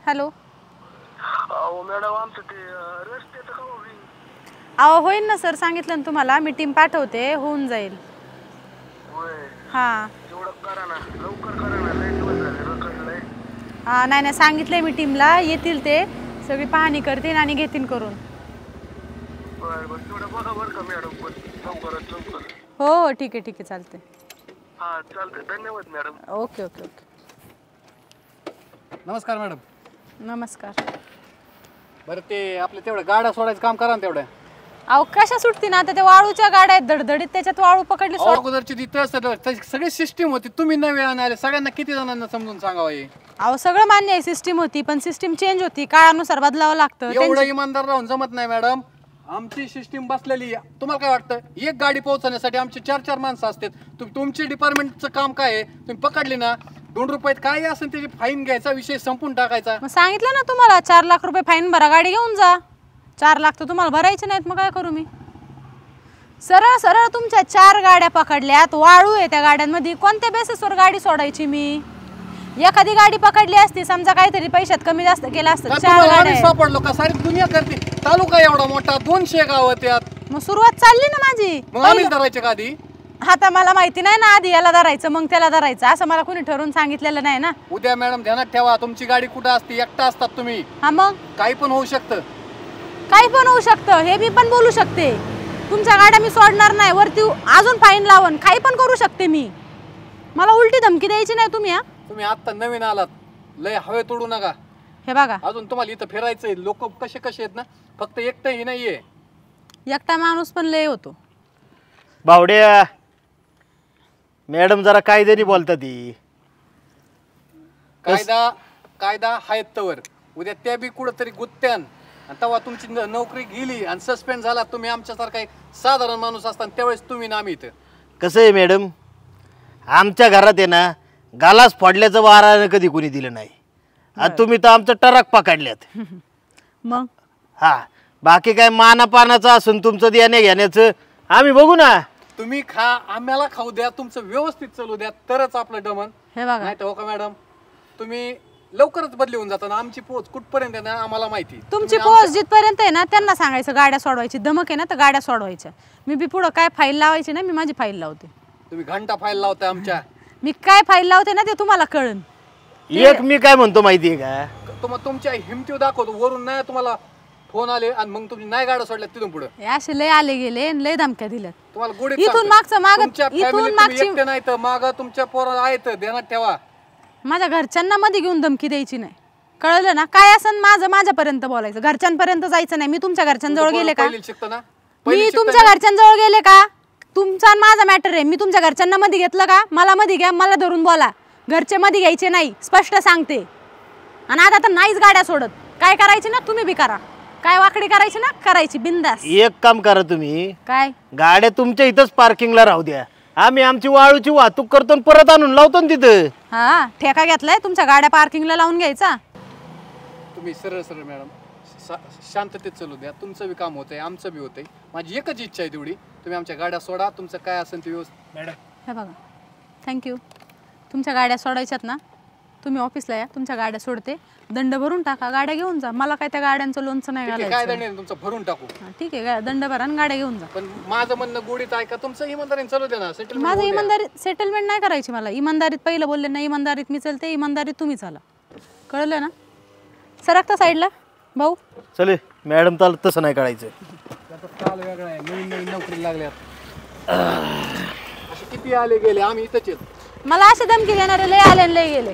Hello. अहो madam आमचं ते रस्त्याचं का होईल? अहो होईल ना सर, सांगितलं ना तुम्हाला, मी टीम पाठवते, होऊन जाईल. होय. हां तेवढं करा ना, लवकर करा ना, लय दिवस झाले रखडलंय. हां नाही नाही, सांगितलंय मी टीमला, येतील ते सगळी पाहणी करतील आणि घेतील करून. बरं बरं, तेवढं बघा बरं का मॅडम, पण लवकरात लवकर. हो हो ठीक आहे चालते. हां चालतंय, धन्यवाद मॅडम. Okay okay okay. नमस्कार मॅडम. नमस्कार. बरं ते आपल्या तेवढं गाड्या सोडायचं काम करा ना तेवढं. अहो कशा सुटती ना, आता त्या वाळूच्या गाड्या आहेत धडधडीत, त्याच्यात वाळू पकडली. अगोदरची तिथं सगळी सिस्टीम होती, तुम्ही नवे आले, सगळ्यांना किती जणांना समजून सांगावं हे? अहो सगळं मान्य आहे, सिस्टीम होती पण सिस्टीम चेंज होती, काळानुसार बदलावं लागतं. एवढं इमानदार राहून जमत नाही मॅडम. आमची सिस्टीम बसलेली आहे. तुम्हाला काय वाटतं, एक गाडी पोहोचवण्यासाठी आमची 4-4 माणसं असतात. तुमची डिपार्टमेंटचं काम काय आहे? तुम्ही पकडली ना, 2 रुपयात काय असेल त्याची फाईन घ्यायचा, विषय संपून टाकायचा. मग सांगितलं ना तुम्हाला, 4 लाख रुपये फाईन भरा, गाडी घेऊन जा. 4 लाख तर तुम्हाला भरायचे नाहीत, मग काय करू मी? सरळ सरळ तुमच्या 4 गाड्या पकडल्यात, वाळू आहे त्या गाड्यांमध्ये, कोणत्या बेसिसवर गाडी सोडायची मी? एखादी गाडी पकडली असती, समजा काहीतरी पैशात कमी जास्त केलं असतं. 4 गाड्या सापडलो का? सारी दुनिया करते. तालुका एवढा मोठा, 200 गाव त्यात. मग सुरुवात चालली ना माझी. मग आम्ही धरायचे का आधी? आता मला माहिती नाही ना, आधी याला धरायचं मग त्याला धरायचं, असं मला कोणी ठरवून सांगितलेलं नाही ना. उद्या मॅडम ध्यानात ठेवा, तुमची गाडी कुठं असते, एकटा असतात तुम्ही. हा मग काही पण होऊ शकतं. काही पण होऊ शकतं, हे मी पण बोलू शकते. तुमच्या गाड्या मी सोडणार नाही, वरती अजून फाईन लावून, काही पण करू शकते मी. मला उलटी धमकी द्यायची नाही तुम्ही. तुम्ही आता नवीन आलात, लय हवे तोडू नका. हे बघा, अजून तुम्हाला इथं फिरायचंय, लोक कसे कसे आहेत ना, फक्त एकटं हे नाहीये. एकटा माणूस पण लय होतो. बावड्या मॅडम जरा काय जरी बोलता ती. कायदा हायत तवर, उद्या त्या बी कुठंतरी गुत्त्यान, आणि तेव्हा तुमची नोकरी गेली आणि सस्पेंड झाला, तुम्ही आमच्यासारखा एक साधारण माणूस असताना त्यावेळेस तुम्ही ना आम्ही इथं. कसं आहे मॅडम, आमच्या घरात आहे ना गालास फोडल्याचं वारानं कधी कोणी दिलं नाही, आणि तुम्ही तर आमचं टरक पकडल्यात. मग हा, बाकी काय मानापानाचं असून तुमचं देण्या घेण्याचं आम्ही बघू ना. तुम्ही खा, आम्हाला खाऊ द्या, तुमचं व्यवस्थित चालू द्या, तरच आपलं डमन. हे बघा, नाही तर हो का मॅडम, तुम्ही लवकरच बदली होऊन जाता ना. आमची पोच कुठपर्यंत आहे ना आम्हाला माहिती. तुमची पोच जिथपर्यंत आहे ना, त्यांना सांगायचं गाड्या सोडवायची, धमक आहे ना तर गाड्या सोडवायच्या. मी बी पुढं काय फाईल लावायची ना, मी माझी फाईल लावते. तुम्ही घंटा फाईल लावताय आमच्या. मी काय फाईल लावते ना ते तुम्हाला कळन. एक मी काय म्हणतो माहितीये का, तुमच्या हिमतीव दाखवतो वरून, नाही तुम्हाला फोन आले आणि मग तुम्ही नाही गाड्या सोडल्या तिथून पुढे. असे लय आले गेले, लय धमक्या दिल्यात तुम्हाला गोडीत इथून मागचं माग, इथून मागची नाही तर माग तुमच्या पोरं आहेत, ध्यानात ठेवा. माझ्या घरच्यांना मध्ये घेऊन धमकी द्यायची नाही, कळलं ना? काय असं माझ्यापर्यंत बोलायचं, घरच्यांपर्यंत जायचं नाही. मी तुमच्या घरच्यांजवळ गेले का? मी तुमच्या घरच्यांजवळ गेले का? तुमचा आणि माझा मॅटर आहे. मी तुमच्या घरच्यांना मध्ये घेतलं का? मला मध्ये घ्या, मला धरून बोला. घरचे मध्ये घ्यायचे नाही, स्पष्ट सांगते. आणि आता तर नाहीच गाड्या सोडत. काय करायची ना तुम्ही बी करा, काय वाकडी करायची ना करायची, बिंदास. एक काम करा तुम्ही, काय गाड्या तुमच्या इथंच पार्किंगला राहू द्या, आम्ही आमची वाळूची वाहतूक करतो आणि परत आणून लावतो तिथं. हा, ठेका घेतलाय तुमच्या गाड्या पार्किंगला लावून घ्यायचा. तुम्ही सरळ सरळ मॅडम शांततेत चालू द्या, तुमचं बी काम होतंय, आमचं बी होतंय. माझी एकच इच्छा आहे तेवढी, तुम्ही आमच्या गाड्या सोडा, तुमचं काय असेल ते व्यवस्थित. मॅडम हे बघा, थँक्यू. तुमच्या गाड्या सोडायच्यात ना, तुम्ही ऑफिसला या, तुमच्या गाड्या सोडते, दंड भरून टाका, गाड्या घेऊन जा. मला काय त्या गाड्यांचं लोणचं नाही काय घालायचं. दंड तुमचं भरून टाकू. ठीक आहे, दंड भरा आणि गाड्या घेऊन जा. पण माझं म्हणणं गोडीत ऐका, तुमचं इमानदारीने चालू द्या ना. माझं इमानदारीत सेटलमेंट नाही करायची मला. इमानदारीत पहिलं बोलले ना, इमानदारीत मी चलते, इमानदारीत तुम्ही चाला, कळलं ना? सरकता साईडला भाऊ. चले मॅडम, तर तसं नाही करायचं. काल वेगळा आहे, नवीन नवीन नोकरी लागल्यात. असे किती आले गेले, आम्ही इथंच आहेत. मला असे धमकी देणारे लय आले लय गेले.